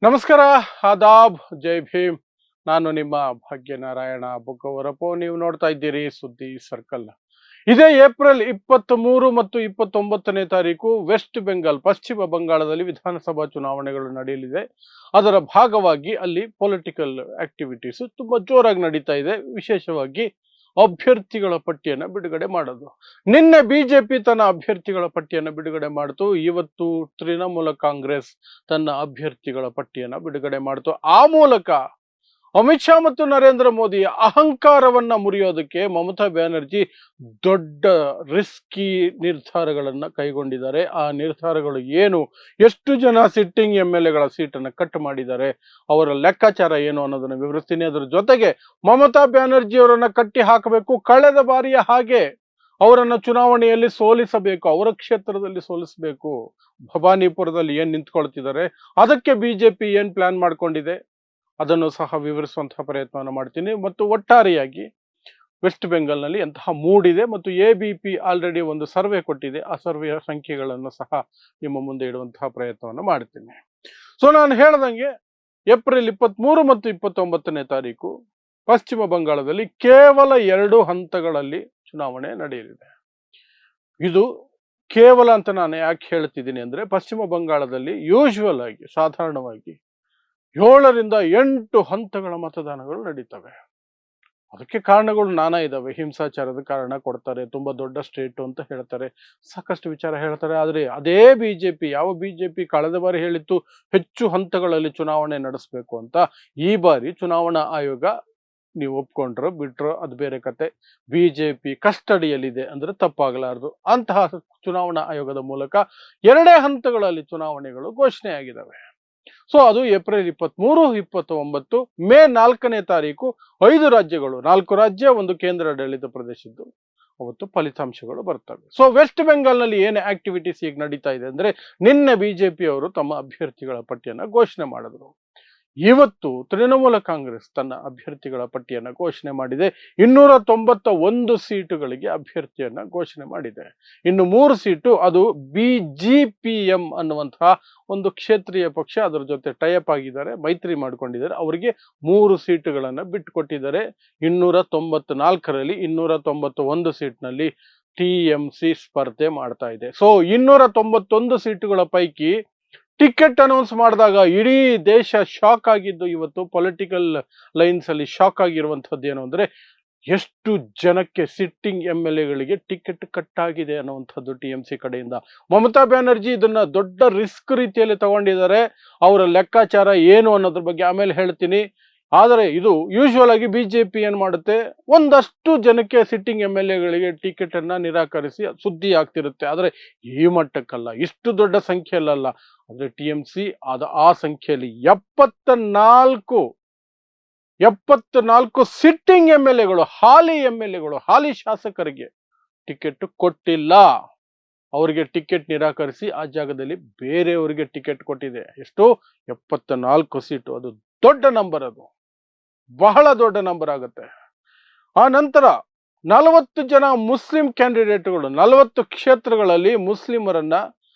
ನಮಸ್ಕಾರ, ಆದಾಬ್, ಜೈ ಭೀಮ್. ನಾನು ನಿಮ್ಮ ಭಾಗ್ಯನಾರಾಯಣ ಬುಕ್ಕವರಪ್ಪು. ನೀವು ನೋಡ್ತಾ ಇದ್ದೀರಿ ಸುದ್ದಿ ಸರ್ಕಲ್. ಇದೇ ಏಪ್ರಿಲ್ 23 ಮತ್ತು 29ನೇ ತಾರೀಕು ವೆಸ್ಟ್ ಬೆಂಗಾಲ್, ಪಶ್ಚಿಮ ಬಂಗಾಳದಲ್ಲಿ ವಿಧಾನಸಭಾ ಚುನಾವಣೆಗಳು ನಡೆಯಲಿದೆ. ಅದರ ಭಾಗವಾಗಿ ಅಲ್ಲಿ ಪೊಲಿಟಿಕಲ್ ಆಕ್ಟಿವಿಟೀಸ್ ತುಂಬಾ ಜೋರಾಗಿ ನಡೀತಾ ಇದೆ. ವಿಶೇಷವಾಗಿ ಅಭ್ಯರ್ಥಿಗಳ ಪಟ್ಟಿಯನ್ನು ಬಿಡುಗಡೆ ಮಾಡೋದು. ನಿನ್ನೆ ಬಿಜೆಪಿ ತನ್ನ ಅಭ್ಯರ್ಥಿಗಳ ಪಟ್ಟಿಯನ್ನು ಬಿಡುಗಡೆ ಮಾಡಿತು. ಇವತ್ತು ತೃಣಮೂಲ ಕಾಂಗ್ರೆಸ್ ತನ್ನ ಅಭ್ಯರ್ಥಿಗಳ ಪಟ್ಟಿಯನ್ನು ಬಿಡುಗಡೆ ಮಾಡಿತು. ಆ ಮೂಲಕ ಅಮಿತ್ ಶಾ ಮತ್ತು ನರೇಂದ್ರ ಮೋದಿಯ ಅಹಂಕಾರವನ್ನ ಮುರಿಯೋದಕ್ಕೆ ಮಮತಾ ಬ್ಯಾನರ್ಜಿ ದೊಡ್ಡ ರಿಸ್ಕಿ ನಿರ್ಧಾರಗಳನ್ನ ಕೈಗೊಂಡಿದ್ದಾರೆ. ಆ ನಿರ್ಧಾರಗಳು ಏನು, ಎಷ್ಟು ಜನ ಸಿಟ್ಟಿಂಗ್ MLAಗಳ ಸೀಟನ್ನು ಕಟ್ ಮಾಡಿದ್ದಾರೆ, ಅವರ ಲೆಕ್ಕಾಚಾರ ಏನು ಅನ್ನೋದನ್ನ ವಿವರಿಸ್ತೀನಿ. ಅದರ ಜೊತೆಗೆ ಮಮತಾ ಬ್ಯಾನರ್ಜಿ ಅವರನ್ನ ಕಟ್ಟಿ ಹಾಕಬೇಕು. ಕಳೆದ ಬಾರಿಯ ಹಾಗೆ ಅವರನ್ನ ಚುನಾವಣೆಯಲ್ಲಿ ಸೋಲಿಸಬೇಕು, ಅವರ ಕ್ಷೇತ್ರದಲ್ಲಿ ಸೋಲಿಸಬೇಕು. ಭವಾನಿಪುರದಲ್ಲಿ ಏನ್ ನಿಂತ್ಕೊಳ್ತಿದ್ದಾರೆ, ಅದಕ್ಕೆ ಬಿಜೆಪಿ ಏನ್ ಪ್ಲಾನ್ ಮಾಡ್ಕೊಂಡಿದೆ ಅದನ್ನು ಸಹ ವಿವರಿಸುವಂತಹ ಪ್ರಯತ್ನವನ್ನು ಮಾಡ್ತೀನಿ. ಮತ್ತು ಒಟ್ಟಾರೆಯಾಗಿ ವೆಸ್ಟ್ ಬೆಂಗಾಲ್ನಲ್ಲಿ ಎಂತಹ ಮೂಡ್ ಇದೆ ಮತ್ತು ABP ಆಲ್ರೆಡಿ ಒಂದು ಸರ್ವೆ ಕೊಟ್ಟಿದೆ, ಆ ಸರ್ವೆಯ ಸಂಖ್ಯೆಗಳನ್ನು ಸಹ ನಿಮ್ಮ ಮುಂದೆ ಇಡುವಂತಹ ಪ್ರಯತ್ನವನ್ನು ಮಾಡ್ತೀನಿ. ಸೊ ನಾನು ಹೇಳ್ದಂಗೆ ಏಪ್ರಿಲ್ 23 ಮತ್ತು 29ನೇ ತಾರೀಕು ಪಶ್ಚಿಮ ಬಂಗಾಳದಲ್ಲಿ ಕೇವಲ 2 ಹಂತಗಳಲ್ಲಿ ಚುನಾವಣೆ ನಡೆಯಲಿದೆ. ಇದು ಕೇವಲ ಅಂತ ನಾನು ಯಾಕೆ ಹೇಳ್ತಿದ್ದೀನಿ ಅಂದ್ರೆ, ಪಶ್ಚಿಮ ಬಂಗಾಳದಲ್ಲಿ ಯೂಶುವಲ್ ಆಗಿ ಸಾಧಾರಣವಾಗಿ 7 ರಿಂದ 8 ಹಂತಗಳ ಮತದಾನಗಳು ನಡೀತವೆ. ಅದಕ್ಕೆ ಕಾರಣಗಳು ನಾನಾ ಇದಾವೆ. ಹಿಂಸಾಚಾರದ ಕಾರಣ ಕೊಡ್ತಾರೆ, ತುಂಬಾ ದೊಡ್ಡ ಸ್ಟೇಟ್ ಅಂತ ಹೇಳ್ತಾರೆ, ಸಾಕಷ್ಟು ವಿಚಾರ ಹೇಳ್ತಾರೆ. ಆದ್ರೆ ಅದೇ ಬಿಜೆಪಿ ಕಳೆದ ಬಾರಿ ಹೇಳಿತ್ತು ಹೆಚ್ಚು ಹಂತಗಳಲ್ಲಿ ಚುನಾವಣೆ ನಡೆಸಬೇಕು ಅಂತ. ಈ ಬಾರಿ ಚುನಾವಣಾ ಆಯೋಗ, ನೀವು ಒಪ್ಕೊಂಡ್ರು ಬಿಟ್ರು ಅದು ಬೇರೆ ಕತೆ, ಬಿಜೆಪಿ ಕಸ್ಟಡಿಯಲ್ಲಿದೆ ಅಂದ್ರೆ ತಪ್ಪಾಗಲಾರದು. ಅಂತಹ ಚುನಾವಣಾ ಆಯೋಗದ ಮೂಲಕ 2 ಹಂತಗಳಲ್ಲಿ ಚುನಾವಣೆಗಳು ಘೋಷಣೆಯಾಗಿದ್ದಾವೆ. ಸೊ ಅದು ಏಪ್ರಿಲ್ 23, 29, ಮೇ 4ನೇ ತಾರೀಕು 5 ರಾಜ್ಯಗಳು, 4 ರಾಜ್ಯ, 1 ಕೇಂದ್ರಾಡಳಿತ ಪ್ರದೇಶದ್ದು, ಅವತ್ತು ಫಲಿತಾಂಶಗಳು ಬರ್ತವೆ. ಸೊ ವೆಸ್ಟ್ ಬೆಂಗಾಲ್ನಲ್ಲಿ ಏನು ಆಕ್ಟಿವಿಟೀಸ್ ಈಗ ನಡೀತಾ ಇದೆ ಅಂದ್ರೆ, ನಿನ್ನೆ ಬಿಜೆಪಿ ಅವರು ತಮ್ಮ ಅಭ್ಯರ್ಥಿಗಳ ಪಟ್ಟಿಯನ್ನು ಘೋಷಣೆ ಮಾಡಿದ್ರು. ಇವತ್ತು ತೃಣಮೂಲ ಕಾಂಗ್ರೆಸ್ ತನ್ನ ಅಭ್ಯರ್ಥಿಗಳ ಪಟ್ಟಿಯನ್ನು ಘೋಷಣೆ ಮಾಡಿದೆ. 291 ಸೀಟುಗಳಿಗೆ ಅಭ್ಯರ್ಥಿಯನ್ನ ಘೋಷಣೆ ಮಾಡಿದೆ. ಇನ್ನು 3 ಸೀಟು ಅದು BGPM ಅನ್ನುವಂತಹ ಒಂದು ಕ್ಷೇತ್ರೀಯ ಪಕ್ಷ, ಅದರ ಜೊತೆ ಟೈಅಪ್ ಆಗಿದ್ದಾರೆ, ಮೈತ್ರಿ ಮಾಡ್ಕೊಂಡಿದ್ದಾರೆ. ಅವರಿಗೆ 3 ಸೀಟುಗಳನ್ನ ಬಿಟ್ಟುಕೊಟ್ಟಿದ್ದಾರೆ. 294ರಲ್ಲಿ 291 ಸೀಟ್ನಲ್ಲಿ TMC ಸ್ಪರ್ಧೆ ಮಾಡ್ತಾ ಇದೆ. ಸೊ 291 ಸೀಟುಗಳ ಪೈಕಿ ಟಿಕೆಟ್ ಅನೌನ್ಸ್ ಮಾಡಿದಾಗ ಇಡೀ ದೇಶ ಶಾಕ್ ಆಗಿದ್ದು. ಇವತ್ತು ಪೊಲಿಟಿಕಲ್ ಲೈನ್ಸ್ ಅಲ್ಲಿ ಶಾಕ್ ಆಗಿರುವಂತದ್ದು ಏನು ಅಂದ್ರೆ, ಎಷ್ಟು ಜನಕ್ಕೆ ಸಿಟ್ಟಿಂಗ್ MLAಗಳಿಗೆ ಟಿಕೆಟ್ ಕಟ್ ಆಗಿದೆ ಅನ್ನುವಂಥದ್ದು TMC ಕಡೆಯಿಂದ. ಮಮತಾ ಬ್ಯಾನರ್ಜಿ ಇದನ್ನ ದೊಡ್ಡ ರಿಸ್ಕ್ ರೀತಿಯಲ್ಲಿ ತಗೊಂಡಿದ್ದಾರೆ. ಅವರ ಲೆಕ್ಕಾಚಾರ ಏನು ಅನ್ನೋದ್ರ ಬಗ್ಗೆ ಆಮೇಲೆ ಹೇಳ್ತೀನಿ. ಆದರೆ ಇದು ಯೂಶುವಲ್ ಆಗಿ ಬಿಜೆಪಿ ಏನ್ ಮಾಡುತ್ತೆ, ಒಂದಷ್ಟು ಜನಕ್ಕೆ ಸಿಟ್ಟಿಂಗ್ MLAಗಳಿಗೆ ಟಿಕೆಟ್ ಅನ್ನ ನಿರಾಕರಿಸಿ ಸುದ್ದಿ ಆಗ್ತಿರುತ್ತೆ. ಆದ್ರೆ ಈ ಮಟ್ಟಕ್ಕಲ್ಲ, ಇಷ್ಟು ದೊಡ್ಡ ಸಂಖ್ಯೆಯಲ್ಲ. ಆದ್ರೆ TMC ಆ ಸಂಖ್ಯೆಯಲ್ಲಿ 74 ಸಿಟ್ಟಿಂಗ್ MLAಗಳು, ಹಾಲಿ ಶಾಸಕರಿಗೆ ಟಿಕೆಟ್ ಕೊಟ್ಟಿಲ್ಲ. ಅವರಿಗೆ ಟಿಕೆಟ್ ನಿರಾಕರಿಸಿ ಆ ಜಾಗದಲ್ಲಿ ಬೇರೆಯವರಿಗೆ ಟಿಕೆಟ್ ಕೊಟ್ಟಿದೆ. ಎಷ್ಟು? 74 ಸೀಟು. ಅದು ದೊಡ್ಡ ನಂಬರ್, ಅದು ಬಹಳ ದೊಡ್ಡ ನಂಬರ್ ಆಗುತ್ತೆ. ಆ ನಂತರ 40 ಜನ ಮುಸ್ಲಿಂ ಕ್ಯಾಂಡಿಡೇಟ್ಗಳು, 40 ಕ್ಷೇತ್ರಗಳಲ್ಲಿ ಮುಸ್ಲಿಮರನ್ನ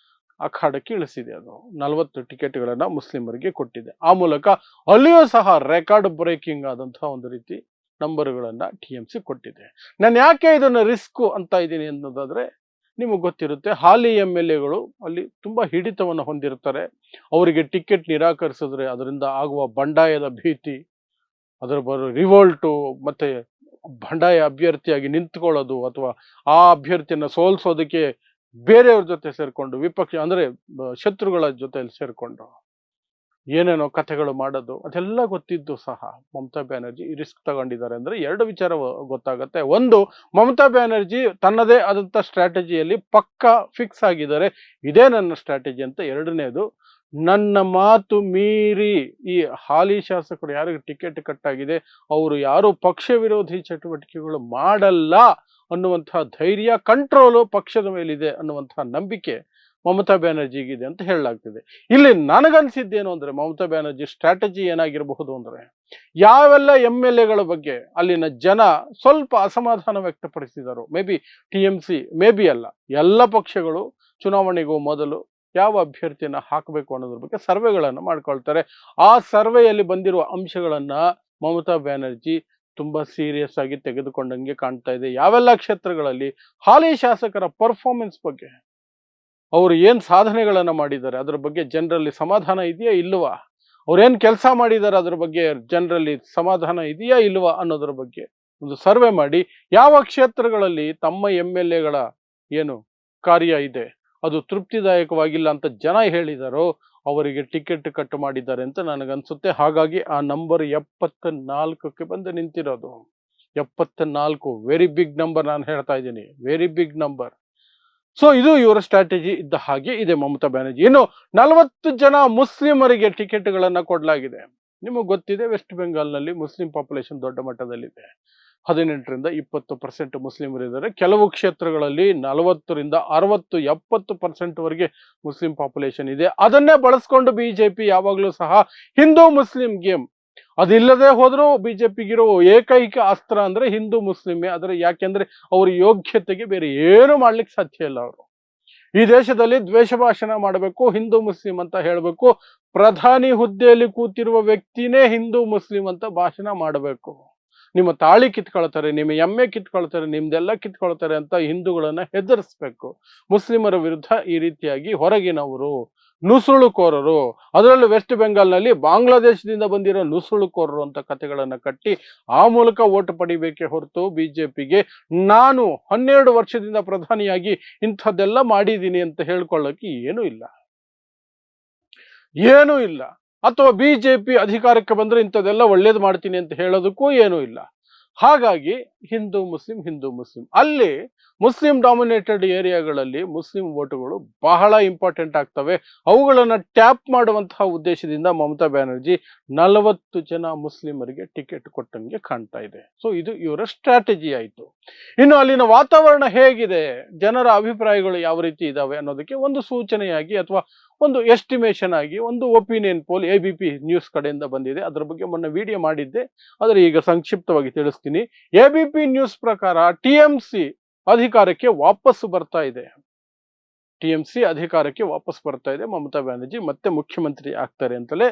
ಅಖಾಡಕ್ಕೆ ಇಳಿಸಿದೆ. ಅದು 40 ಟಿಕೆಟ್ಗಳನ್ನ ಮುಸ್ಲಿಮರಿಗೆ ಕೊಟ್ಟಿದೆ. ಆ ಮೂಲಕ ಅಲ್ಲಿಯೂ ಸಹ ರೆಕಾರ್ಡ್ ಬ್ರೇಕಿಂಗ್ ಆದಂತಹ ಒಂದು ರೀತಿ ನಂಬರ್ಗಳನ್ನ TMC ಕೊಟ್ಟಿದೆ. ನಾನು ಯಾಕೆ ಇದನ್ನ ರಿಸ್ಕ್ ಅಂತ ಇದ್ದೀನಿ ಅನ್ನೋದಾದ್ರೆ, ನಿಮಗೆ ಗೊತ್ತಿರುತ್ತೆ, ಹಾಲಿ MLAಗಳು ಅಲ್ಲಿ ತುಂಬಾ ಹಿಡಿತವನ್ನು ಹೊಂದಿರ್ತಾರೆ. ಅವರಿಗೆ ಟಿಕೆಟ್ ನಿರಾಕರಿಸಿದ್ರೆ ಅದರಿಂದ ಆಗುವ ಬಂಡಾಯದ ಭೀತಿ, ಅದರ ಬರೋ ರಿವೋಲ್ಟು, ಮತ್ತೆ ಬಂಡಾಯ ಅಭ್ಯರ್ಥಿಯಾಗಿ ನಿಂತ್ಕೊಳ್ಳೋದು, ಅಥವಾ ಆ ಅಭ್ಯರ್ಥಿಯನ್ನ ಸೋಲ್ಸೋದಕ್ಕೆ ಬೇರೆಯವ್ರ ಜೊತೆ ಸೇರ್ಕೊಂಡು, ವಿಪಕ್ಷ ಅಂದ್ರೆ ಶತ್ರುಗಳ ಜೊತೆ ಸೇರ್ಕೊಂಡು ಏನೇನೋ ಕಥೆಗಳು ಮಾಡೋದು, ಅದೆಲ್ಲ ಗೊತ್ತಿದ್ದು ಸಹ ಮಮತಾ ಬ್ಯಾನರ್ಜಿ ರಿಸ್ಕ್ ತಗೊಂಡಿದ್ದಾರೆ. ಅಂದ್ರೆ 2 ವಿಚಾರ ಗೊತ್ತಾಗತ್ತೆ. ಒಂದು, ಮಮತಾ ಬ್ಯಾನರ್ಜಿ ತನ್ನದೇ ಆದಂತ ಸ್ಟ್ರಾಟಜಿಯಲ್ಲಿ ಪಕ್ಕಾ ಫಿಕ್ಸ್ ಆಗಿದ್ದಾರೆ, ಇದೇ ನನ್ನ ಸ್ಟ್ರಾಟಜಿ ಅಂತ. 2ನೇದು, ನನ್ನ ಮಾತು ಮೀರಿ ಈ ಹಾಲಿ ಶಾಸಕರು ಯಾರಿಗೆ ಟಿಕೆಟ್ ಕಟ್ಟಾಗಿದೆ ಅವರು ಯಾರು ಪಕ್ಷ ವಿರೋಧಿ ಚಟುವಟಿಕೆಗಳು ಮಾಡಲ್ಲ ಅನ್ನುವಂತಹ ಧೈರ್ಯ, ಕಂಟ್ರೋಲು ಪಕ್ಷದ ಮೇಲಿದೆ ಅನ್ನುವಂತಹ ನಂಬಿಕೆ ಮಮತಾ ಬ್ಯಾನರ್ಜಿಗಿದೆ ಅಂತ ಹೇಳಲಾಗ್ತಿದೆ. ಇಲ್ಲಿ ನನಗನ್ಸಿದ್ದೇನು ಅಂದ್ರೆ, ಮಮತಾ ಬ್ಯಾನರ್ಜಿ ಸ್ಟ್ರಾಟಜಿ ಏನಾಗಿರಬಹುದು ಅಂದ್ರೆ, ಯಾವೆಲ್ಲ MLAಗಳ ಬಗ್ಗೆ ಅಲ್ಲಿನ ಜನ ಸ್ವಲ್ಪ ಅಸಮಾಧಾನ ವ್ಯಕ್ತಪಡಿಸಿದರು, may be TMC, may be ಅಲ್ಲ, ಎಲ್ಲ ಪಕ್ಷಗಳು ಚುನಾವಣೆಗೂ ಮೊದಲು ಯಾವ ಅಭ್ಯರ್ಥಿಯನ್ನ ಹಾಕಬೇಕು ಅನ್ನೋದ್ರ ಬಗ್ಗೆ ಸರ್ವೆಗಳನ್ನು ಮಾಡ್ಕೊಳ್ತಾರೆ. ಆ ಸರ್ವೆಯಲ್ಲಿ ಬಂದಿರುವ ಅಂಶಗಳನ್ನ ಮಮತಾ ಬ್ಯಾನರ್ಜಿ ತುಂಬಾ ಸೀರಿಯಸ್ ಆಗಿ ತೆಗೆದುಕೊಂಡಂಗೆ ಕಾಣ್ತಾ ಇದೆ. ಯಾವೆಲ್ಲ ಕ್ಷೇತ್ರಗಳಲ್ಲಿ ಹಾಲಿ ಶಾಸಕರ ಪರ್ಫಾರ್ಮೆನ್ಸ್ ಬಗ್ಗೆ, ಅವರು ಏನ್ ಸಾಧನೆಗಳನ್ನ ಮಾಡಿದ್ದಾರೆ ಅದರ ಬಗ್ಗೆ ಜನರಲ್ಲಿ ಸಮಾಧಾನ ಇದೆಯಾ ಇಲ್ವಾ, ಅವ್ರೇನ್ ಕೆಲಸ ಮಾಡಿದ್ದಾರೆ ಅದ್ರ ಬಗ್ಗೆ ಜನರಲ್ಲಿ ಸಮಾಧಾನ ಇದೆಯಾ ಇಲ್ವಾ ಅನ್ನೋದ್ರ ಬಗ್ಗೆ ಒಂದು ಸರ್ವೆ ಮಾಡಿ, ಯಾವ ಕ್ಷೇತ್ರಗಳಲ್ಲಿ ತಮ್ಮ MLAಗಳ ಏನು ಕಾರ್ಯ ಇದೆ ಅದು ತೃಪ್ತಿದಾಯಕವಾಗಿಲ್ಲ ಅಂತ ಜನ ಹೇಳಿದಾರೋ ಅವರಿಗೆ ಟಿಕೆಟ್ ಕಟ್ ಮಾಡಿದ್ದಾರೆ ಅಂತ ನನಗನ್ಸುತ್ತೆ. ಹಾಗಾಗಿ ಆ ನಂಬರ್ 74ಕ್ಕೆ ಬಂದು ನಿಂತಿರೋದು. 74 ವೆರಿ ಬಿಗ್ ನಂಬರ್, ನಾನು ಹೇಳ್ತಾ ಇದ್ದೀನಿ, ವೆರಿ ಬಿಗ್ ನಂಬರ್. ಸೊ ಇದು ಇವರ ಸ್ಟ್ರಾಟಜಿ ಇದ್ದ ಹಾಗೆ ಇದೆ ಮಮತಾ ಬ್ಯಾನರ್ಜಿ. ಇನ್ನು 40 ಜನ ಮುಸ್ಲಿಮರಿಗೆ ಟಿಕೆಟ್ಗಳನ್ನ ಕೊಡಲಾಗಿದೆ. ನಿಮಗೆ ಗೊತ್ತಿದೆ, ವೆಸ್ಟ್ ಬೆಂಗಾಲ್ನಲ್ಲಿ ಮುಸ್ಲಿಂ ಪಾಪ್ಯುಲೇಷನ್ ದೊಡ್ಡ ಮಟ್ಟದಲ್ಲಿದೆ. 18ರಿಂದ 20% ಮುಸ್ಲಿಮರಿದ್ದಾರೆ. ಕೆಲವು ಕ್ಷೇತ್ರಗಳಲ್ಲಿ 40ರಿಂದ 60, 70% ವರೆಗೆ ಮುಸ್ಲಿಂ ಪಾಪ್ಯುಲೇಷನ್ ಇದೆ. ಅದನ್ನೇ ಬಳಸ್ಕೊಂಡು ಬಿಜೆಪಿ ಯಾವಾಗಲೂ ಸಹ ಹಿಂದೂ ಮುಸ್ಲಿಂ ಗೇಮ್, ಅದಿಲ್ಲದೆ ಹೋದ್ರೂ ಬಿಜೆಪಿಗಿರೋ ಏಕೈಕ ಅಸ್ತ್ರ ಅಂದ್ರೆ ಹಿಂದೂ ಮುಸ್ಲಿಮೇ. ಆದರೆ ಯಾಕೆಂದ್ರೆ ಅವ್ರ ಯೋಗ್ಯತೆಗೆ ಬೇರೆ ಏನು ಮಾಡ್ಲಿಕ್ಕೆ ಸಾಧ್ಯ ಇಲ್ಲ. ಅವರು ಈ ದೇಶದಲ್ಲಿ ದ್ವೇಷ ಭಾಷಣ ಮಾಡಬೇಕು, ಹಿಂದೂ ಮುಸ್ಲಿಂ ಅಂತ ಹೇಳಬೇಕು, ಪ್ರಧಾನಿ ಹುದ್ದೆಯಲ್ಲಿ ಕೂತಿರುವ ವ್ಯಕ್ತಿನೇ ಹಿಂದೂ ಮುಸ್ಲಿಂ ಅಂತ ಭಾಷಣ ಮಾಡಬೇಕು. ನಿಮ್ಮ ತಾಳಿ ಕಿತ್ಕೊಳ್ತಾರೆ, ನಿಮ್ಮ ಎಮ್ಮೆ ಕಿತ್ಕೊಳ್ತಾರೆ, ನಿಮ್ದೆಲ್ಲ ಕಿತ್ಕೊಳ್ತಾರೆ ಅಂತ ಹಿಂದೂಗಳನ್ನ ಹೆದರಿಸ್ಬೇಕು. ಮುಸ್ಲಿಮರ ವಿರುದ್ಧ ಈ ರೀತಿಯಾಗಿ ಹೊರಗಿನವರು, ನುಸುಳುಕೋರರು, ಅದರಲ್ಲೂ ವೆಸ್ಟ್ ಬೆಂಗಾಲ್ನಲ್ಲಿ ಬಾಂಗ್ಲಾದೇಶದಿಂದ ಬಂದಿರೋ ನುಸುಳುಕೋರರು ಅಂತ ಕಥೆಗಳನ್ನ ಕಟ್ಟಿ ಆ ಮೂಲಕ ಓಟ್ ಪಡಿಬೇಕೆ ಹೊರತು ಬಿಜೆಪಿಗೆ ನಾನು 12 ವರ್ಷದಿಂದ ಪ್ರಧಾನಿಯಾಗಿ ಇಂಥದ್ದೆಲ್ಲ ಮಾಡಿದ್ದೀನಿ ಅಂತ ಹೇಳ್ಕೊಳ್ಳೋಕೆ ಏನೂ ಇಲ್ಲ, ಏನೂ ಇಲ್ಲ. ಅಥವಾ ಬಿಜೆಪಿ ಅಧಿಕಾರಕ್ಕೆ ಬಂದ್ರೆ ಇಂಥದ್ದೆಲ್ಲ ಒಳ್ಳೇದು ಮಾಡ್ತೀನಿ ಅಂತ ಹೇಳೋದಕ್ಕೂ ಏನೂ ಇಲ್ಲ. ಹಾಗಾಗಿ ಹಿಂದೂ ಮುಸ್ಲಿಂ ಅಲ್ಲಿ ಮುಸ್ಲಿಂ ಡಾಮಿನೇಟೆಡ್ ಏರಿಯಾಗಳಲ್ಲಿ ಮುಸ್ಲಿಂ ವೋಟುಗಳು ಬಹಳ ಇಂಪಾರ್ಟೆಂಟ್ ಆಗ್ತವೆ. ಅವುಗಳನ್ನ ಟ್ಯಾಪ್ ಮಾಡುವಂತಹ ಉದ್ದೇಶದಿಂದ ಮಮತಾ ಬ್ಯಾನರ್ಜಿ 40 ಜನ ಮುಸ್ಲಿಮರಿಗೆ ಟಿಕೆಟ್ ಕೊಟ್ಟಂಗೆ ಕಾಣ್ತಾ ಇದೆ. ಸೊ ಇದು ಇವರ ಸ್ಟ್ರಾಟಜಿ ಆಯಿತು. ಇನ್ನು ಅಲ್ಲಿನ ವಾತಾವರಣ ಹೇಗಿದೆ, ಜನರ ಅಭಿಪ್ರಾಯಗಳು ಯಾವ ರೀತಿ ಇದಾವೆ ಅನ್ನೋದಕ್ಕೆ ಒಂದು ಸೂಚನೆಯಾಗಿ ಅಥವಾ ಒಂದು ಎಸ್ಟಿಮೇಷನ್ ಆಗಿ ಒಂದು ಒಪಿನಿಯನ್ ಪೋಲ್ ABP ನ್ಯೂಸ್ ಕಡೆಯಿಂದ ಬಂದಿದೆ. ಅದರ ಬಗ್ಗೆ ಮೊನ್ನೆ ವಿಡಿಯೋ ಮಾಡಿದ್ದೆ, ಆದರೆ ಈಗ ಸಂಕ್ಷಿಪ್ತವಾಗಿ ತಿಳಿಸ್ತೀನಿ. ABP ನ್ಯೂಸ್ ಪ್ರಕಾರ TMC ಅಧಿಕಾರಕ್ಕೆ ವಾಪಸ್ ಬರ್ತಾ ಇದೆ. ಮಮತಾ ಬ್ಯಾನರ್ಜಿ ಮತ್ತೆ ಮುಖ್ಯಮಂತ್ರಿ ಆಗ್ತಾರೆ ಅಂತಲೇ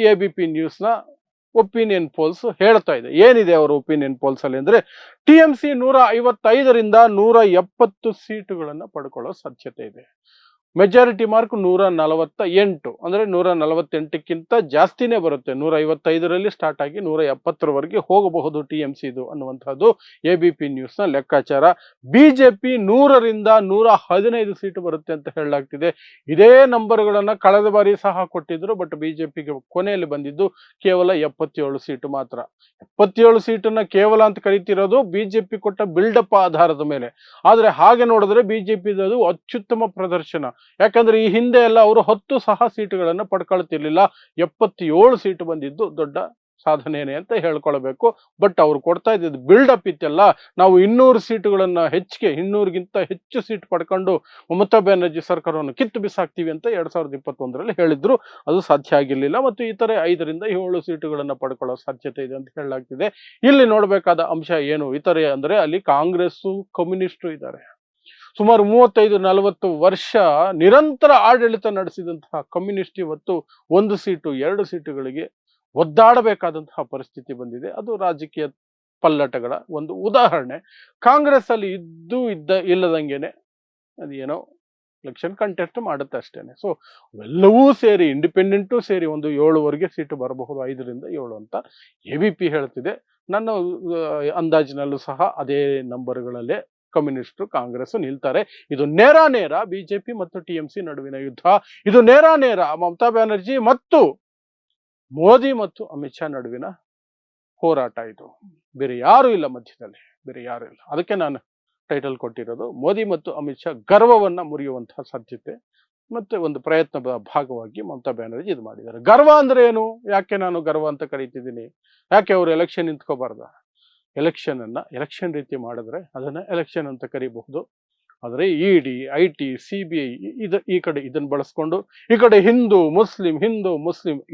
ABP ನ್ಯೂಸ್ನ ಒಪಿನಿಯನ್ ಪೋಲ್ಸ್ ಹೇಳ್ತಾ ಇದೆ. ಏನಿದೆ ಅವರ ಒಪಿನಿಯನ್ ಪೋಲ್ಸ್ ಅಲ್ಲಿ ಅಂದ್ರೆ, TMC 155ರಿಂದ 170 ಸೀಟುಗಳನ್ನ ಪಡ್ಕೊಳ್ಳೋ ಸಾಧ್ಯತೆ ಇದೆ. ಮೆಜಾರಿಟಿ ಮಾರ್ಕ್ 148, ಅಂದ್ರೆ 148ಕ್ಕಿಂತ ಜಾಸ್ತಿನೇ ಬರುತ್ತೆ. 155ರಲ್ಲಿ ಸ್ಟಾರ್ಟ್ ಆಗಿ 170ರವರೆಗೆ ಹೋಗಬಹುದು TMC ಇದು ಅನ್ನುವಂಥದ್ದು ABP ನ್ಯೂಸ್ನ ಲೆಕ್ಕಾಚಾರ. ಬಿಜೆಪಿ 100ರಿಂದ 115 ಸೀಟು ಬರುತ್ತೆ ಅಂತ ಹೇಳಲಾಗ್ತಿದೆ. ಇದೇ ನಂಬರ್ಗಳನ್ನ ಕಳೆದ ಬಾರಿ ಸಹ ಕೊಟ್ಟಿದ್ರು, ಬಟ್ ಬಿಜೆಪಿಗೆ ಕೊನೆಯಲ್ಲಿ ಬಂದಿದ್ದು ಕೇವಲ 77 ಸೀಟು ಮಾತ್ರ. 77 ಸೀಟನ್ನ ಕೇವಲ ಅಂತ ಕರೀತಿರೋದು ಬಿಜೆಪಿ ಕೊಟ್ಟ ಬಿಲ್ಡಪ್ ಆಧಾರದ ಮೇಲೆ. ಆದ್ರೆ ಹಾಗೆ ನೋಡಿದ್ರೆ ಬಿಜೆಪಿ ಅದು ಅತ್ಯುತ್ತಮ ಪ್ರದರ್ಶನ. ಯಾಕಂದ್ರೆ ಈ ಹಿಂದೆ ಎಲ್ಲ ಅವರು 10 ಸಹ ಸೀಟುಗಳನ್ನ ಪಡ್ಕೊಳ್ತಿರ್ಲಿಲ್ಲ. 77 ಸೀಟು ಬಂದಿದ್ದು ದೊಡ್ಡ ಸಾಧನೆಯೇ ಅಂತ ಹೇಳ್ಕೊಳ್ಬೇಕು. ಬಟ್ ಅವ್ರು ಕೊಡ್ತಾ ಇದ್ದಿದ್ದು ಬಿಲ್ಡಪ್ ಇತ್ತಲ್ಲ, ನಾವು 200 ಸೀಟುಗಳನ್ನ ಹೆಚ್ಚಿಗೆ, 200ಗಿಂತ ಹೆಚ್ಚು ಸೀಟ್ ಪಡ್ಕೊಂಡು ಮಮತಾ ಬ್ಯಾನರ್ಜಿ ಸರ್ಕಾರವನ್ನು ಕಿತ್ತು ಬಿಸಾಕ್ತೀವಿ ಅಂತ 2021ರಲ್ಲಿ ಹೇಳಿದ್ರು. ಅದು ಸಾಧ್ಯ ಆಗಿರ್ಲಿಲ್ಲ. ಮತ್ತು ಇತರೆ 5ರಿಂದ 7 ಸೀಟುಗಳನ್ನ ಪಡ್ಕೊಳ್ಳೋ ಸಾಧ್ಯತೆ ಇದೆ ಅಂತ ಹೇಳಲಾಗ್ತಿದೆ. ಇಲ್ಲಿ ನೋಡ್ಬೇಕಾದ ಅಂಶ ಏನು ಇತರೆ ಅಂದ್ರೆ, ಅಲ್ಲಿ ಕಾಂಗ್ರೆಸ್ಸು ಕಮ್ಯುನಿಸ್ಟು ಇದ್ದಾರೆ. ಸುಮಾರು 35-40 ವರ್ಷ ನಿರಂತರ ಆಡಳಿತ ನಡೆಸಿದಂತಹ ಕಮ್ಯುನಿಸ್ಟ್ ಇವತ್ತು 1 ಸೀಟು 2 ಸೀಟುಗಳಿಗೆ ಒದ್ದಾಡಬೇಕಾದಂತಹ ಪರಿಸ್ಥಿತಿ ಬಂದಿದೆ. ಅದು ರಾಜಕೀಯ ಪಲ್ಲಟಗಳ ಒಂದು ಉದಾಹರಣೆ. ಕಾಂಗ್ರೆಸ್ ಅಲ್ಲಿ ಇಲ್ಲದಂಗೆನೆ ಅದೇನೋ ಎಲೆಕ್ಷನ್ ಕಂಟೆಸ್ಟ್ ಮಾಡುತ್ತೆ ಅಷ್ಟೇನೆ. ಸೊ ಎಲ್ಲವೂ ಸೇರಿ, ಇಂಡಿಪೆಂಡೆಂಟು ಸೇರಿ ಒಂದು 7ವರೆಗೆ ಸೀಟು ಬರಬಹುದು, 5ರಿಂದ 7 ಅಂತ ABP ಹೇಳ್ತಿದೆ. ನನ್ನ ಅಂದಾಜಿನಲ್ಲೂ ಸಹ ಅದೇ ನಂಬರ್ಗಳಲ್ಲೇ ಕಮ್ಯುನಿಸ್ಟರು ಕಾಂಗ್ರೆಸ್ ನಿಲ್ತಾರೆ. ಇದು ನೇರ ಬಿಜೆಪಿ ಮತ್ತು TMC ನಡುವಿನ ಯುದ್ಧ. ಇದು ನೇರ ಮಮತಾ ಬ್ಯಾನರ್ಜಿ ಮತ್ತು ಮೋದಿ ಮತ್ತು ಅಮಿತ್ ಶಾ ನಡುವಿನ ಹೋರಾಟ. ಇದು ಬೇರೆ ಯಾರು ಇಲ್ಲ ಮಧ್ಯದಲ್ಲಿ, ಬೇರೆ ಯಾರು ಇಲ್ಲ. ಅದಕ್ಕೆ ನಾನು ಟೈಟಲ್ ಕೊಟ್ಟಿರೋದು ಮೋದಿ ಮತ್ತು ಅಮಿತ್ ಶಾ ಗರ್ವವನ್ನ ಮುರಿಯುವಂತಹ ಸಾಧ್ಯತೆ ಮತ್ತೆ ಒಂದು ಪ್ರಯತ್ನದ ಭಾಗವಾಗಿ ಮಮತಾ ಬ್ಯಾನರ್ಜಿ ಇದು ಮಾಡಿದ್ದಾರೆ. ಗರ್ವ ಅಂದ್ರೆ ಏನು, ಯಾಕೆ ನಾನು ಗರ್ವ ಅಂತ ಕರೀತಿದ್ದೀನಿ, ಯಾಕೆ ಅವರು ಎಲೆಕ್ಷನ್ ನಿಂತ್ಕೋಬಾರ್ದ? ಎಲೆಕ್ಷನ್ ರೀತಿ ಮಾಡಿದ್ರೆ ಅದನ್ನ ಎಲೆಕ್ಷನ್ ಅಂತ ಕರಿಬಹುದು. ಆದರೆ ಇಡಿ, ಐಟಿ, CBI ಈ ಕಡೆ ಇದನ್ನು ಬಳಸ್ಕೊಂಡು, ಈ ಕಡೆ ಹಿಂದೂ ಮುಸ್ಲಿಂ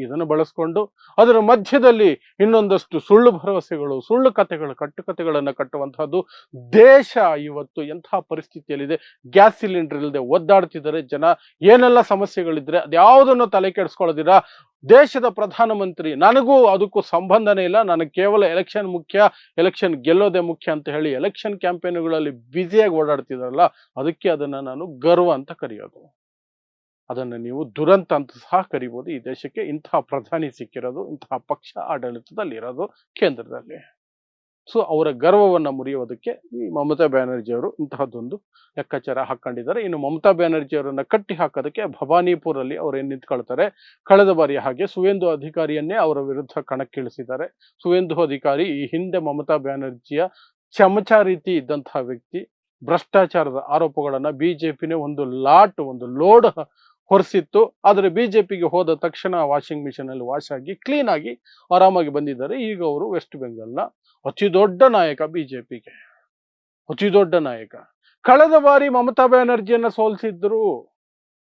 ಇದನ್ನು ಬಳಸ್ಕೊಂಡು, ಅದರ ಮಧ್ಯದಲ್ಲಿ ಇನ್ನೊಂದಷ್ಟು ಸುಳ್ಳು ಭರವಸೆಗಳು, ಸುಳ್ಳು ಕಥೆಗಳು, ಕಟ್ಟುಕತೆಗಳನ್ನು ಕಟ್ಟುವಂತಹದ್ದು. ದೇಶ ಇವತ್ತು ಎಂತಹ ಪರಿಸ್ಥಿತಿಯಲ್ಲಿದೆ. ಗ್ಯಾಸ್ ಸಿಲಿಂಡರ್ ಇಲ್ಲದೆ ಒದ್ದಾಡ್ತಿದ್ದಾರೆ ಜನ. ಏನೆಲ್ಲ ಸಮಸ್ಯೆಗಳಿದ್ರೆ ಅದ್ಯಾವುದನ್ನು ತಲೆ ಕೆಡಿಸ್ಕೊಳ್ಳೋದಿರ ದೇಶದ ಪ್ರಧಾನಮಂತ್ರಿ, ನನಗೂ ಅದಕ್ಕೂ ಸಂಬಂಧನೇ ಇಲ್ಲ, ನನಗೆ ಕೇವಲ ಎಲೆಕ್ಷನ್ ಮುಖ್ಯ, ಎಲೆಕ್ಷನ್ ಗೆಲ್ಲೋದೇ ಮುಖ್ಯ ಅಂತ ಹೇಳಿ ಎಲೆಕ್ಷನ್ ಕ್ಯಾಂಪೇನ್ಗಳಲ್ಲಿ ಬ್ಯುಸಿಯಾಗಿ ಓಡಾಡ್ತಿದಾರಲ್ಲ, ಅದಕ್ಕೆ ಅದನ್ನ ನಾನು ಗರ್ವ ಅಂತ ಕರೆಯೋದು. ಅದನ್ನು ನೀವು ದುರಂತ ಅಂತ ಸಹ ಕರಿಬೋದು. ಈ ದೇಶಕ್ಕೆ ಇಂತಹ ಪ್ರಧಾನಿ ಸಿಕ್ಕಿರೋದು, ಇಂತಹ ಪಕ್ಷ ಆಡಳಿತದಲ್ಲಿರೋದು ಕೇಂದ್ರದಲ್ಲಿ. ಸೊ ಅವರ ಗರ್ವವನ್ನು ಮುರಿಯೋದಕ್ಕೆ ಈ ಮಮತಾ ಬ್ಯಾನರ್ಜಿ ಅವರು ಇಂತಹದ್ದೊಂದು ಲೆಕ್ಕಾಚಾರ ಹಾಕೊಂಡಿದ್ದಾರೆ. ಇನ್ನು ಮಮತಾ ಬ್ಯಾನರ್ಜಿ ಅವರನ್ನ ಕಟ್ಟಿ ಹಾಕೋದಕ್ಕೆ ಭವಾನಿಪುರಲ್ಲಿ ಅವ್ರು ಏನ್ ನಿಂತ್ಕೊಳ್ತಾರೆ, ಕಳೆದ ಬಾರಿ ಹಾಗೆ ಸುವೇಂದು ಅಧಿಕಾರಿಯನ್ನೇ ಅವರ ವಿರುದ್ಧ ಕಣಕ್ಕಿಳಿಸಿದ್ದಾರೆ. ಸುವೇಂದು ಅಧಿಕಾರಿ ಈ ಹಿಂದೆ ಮಮತಾ ಬ್ಯಾನರ್ಜಿಯ ಚಮಚ ರೀತಿ ಇದ್ದಂತಹ ವ್ಯಕ್ತಿ. ಭ್ರಷ್ಟಾಚಾರದ ಆರೋಪಗಳನ್ನ ಬಿಜೆಪಿನೇ ಒಂದು ಲೋಡ್ ಹೊರಿಸಿತ್ತು. ಆದರೆ ಬಿಜೆಪಿಗೆ ಹೋದ ತಕ್ಷಣ ವಾಷಿಂಗ್ ಮಿಷಿನ್ ಅಲ್ಲಿ ವಾಶ್ ಆಗಿ ಕ್ಲೀನ್ ಆಗಿ ಆರಾಮಾಗಿ ಬಂದಿದ್ದಾರೆ. ಈಗ ಅವರು ವೆಸ್ಟ್ ಬೆಂಗಾಲ್ನ ಅತಿ ದೊಡ್ಡ ನಾಯಕ, ಬಿಜೆಪಿಗೆ ಅತಿ ದೊಡ್ಡ ನಾಯಕ. ಕಳೆದ ಬಾರಿ ಮಮತಾ ಬ್ಯಾನರ್ಜಿಯನ್ನ ಸೋಲಿಸಿದ್ರು.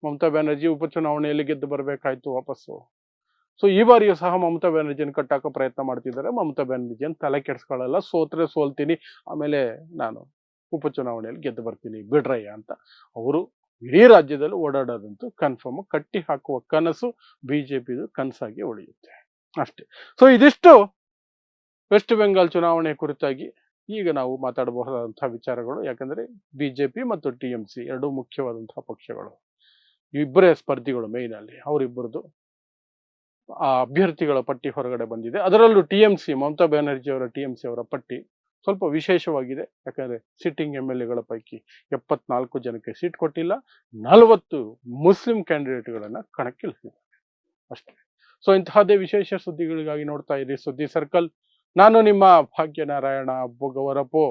ಮಮತಾ ಬ್ಯಾನರ್ಜಿ ಉಪಚುನಾವಣೆಯಲ್ಲಿ ಗೆದ್ದು ಬರಬೇಕಾಯ್ತು ವಾಪಸ್ಸು. ಸೊ ಈ ಬಾರಿಯೂ ಸಹ ಮಮತಾ ಬ್ಯಾನರ್ಜಿಯನ್ನು ಕಟ್ಟಾಕ ಪ್ರಯತ್ನ ಮಾಡ್ತಿದ್ದಾರೆ. ಮಮತಾ ಬ್ಯಾನರ್ಜಿಯನ್ನು ತಲೆ ಕೆಡಿಸ್ಕೊಳ್ಳಲ್ಲ, ಸೋತ್ರೆ ಸೋಲ್ತೀನಿ, ಆಮೇಲೆ ನಾನು ಉಪಚುನಾವಣೆಯಲ್ಲಿ ಗೆದ್ದು ಬರ್ತೀನಿ ಬಿಡ್ರಯ್ಯ ಅಂತ ಅವರು ಇಡೀ ರಾಜ್ಯದಲ್ಲಿ ಓಡಾಡೋದಂತೂ ಕನ್ಫರ್ಮ್. ಕಟ್ಟಿ ಹಾಕುವ ಕನಸು ಬಿಜೆಪಿದು ಕನಸಾಗಿ ಉಳಿಯುತ್ತೆ ಅಷ್ಟೇ. ಸೊ ಇದಿಷ್ಟು ವೆಸ್ಟ್ ಬೆಂಗಾಲ್ ಚುನಾವಣೆ ಕುರಿತಾಗಿ ಈಗ ನಾವು ಮಾತಾಡಬಹುದಾದಂತಹ ವಿಚಾರಗಳು. ಯಾಕಂದ್ರೆ ಬಿಜೆಪಿ ಮತ್ತು TMC ಎರಡೂ ಮುಖ್ಯವಾದಂತಹ ಪಕ್ಷಗಳು, ಇಬ್ಬರೇ ಸ್ಪರ್ಧಿಗಳು ಮೇಯ್ನ್ ಅಲ್ಲಿ. ಅವರಿಬ್ಬರದು ಆ ಅಭ್ಯರ್ಥಿಗಳ ಪಟ್ಟಿ ಹೊರಗಡೆ ಬಂದಿದೆ. ಅದರಲ್ಲೂ TMC, ಮಮತಾ ಬ್ಯಾನರ್ಜಿ ಅವರ TMC ಅವರ ಪಟ್ಟಿ ಸ್ವಲ್ಪ ವಿಶೇಷವಾಗಿದೆ. ಯಾಕಂದ್ರೆ ಸಿಟ್ಟಿಂಗ್ MLAಗಳ ಪೈಕಿ 74 ಜನಕ್ಕೆ ಸೀಟ್ ಕೊಟ್ಟಿಲ್ಲ, 40 ಮುಸ್ಲಿಂ ಕ್ಯಾಂಡಿಡೇಟ್ಗಳನ್ನ ಕಣಕ್ಕಿಳಿಸಿದ್ದಾರೆ ಅಷ್ಟೇ. ಸೊ ಇಂತಹದ್ದೇ ವಿಶೇಷ ಸುದ್ದಿಗಳಿಗಾಗಿ ನೋಡ್ತಾ ಇರಿ ಸುದ್ದಿ ಸರ್ಕಲ್. ನಾನು ನಿಮ್ಮ ಭಾಗ್ಯನಾರಾಯಣ ಬೊಗವರಪೋ.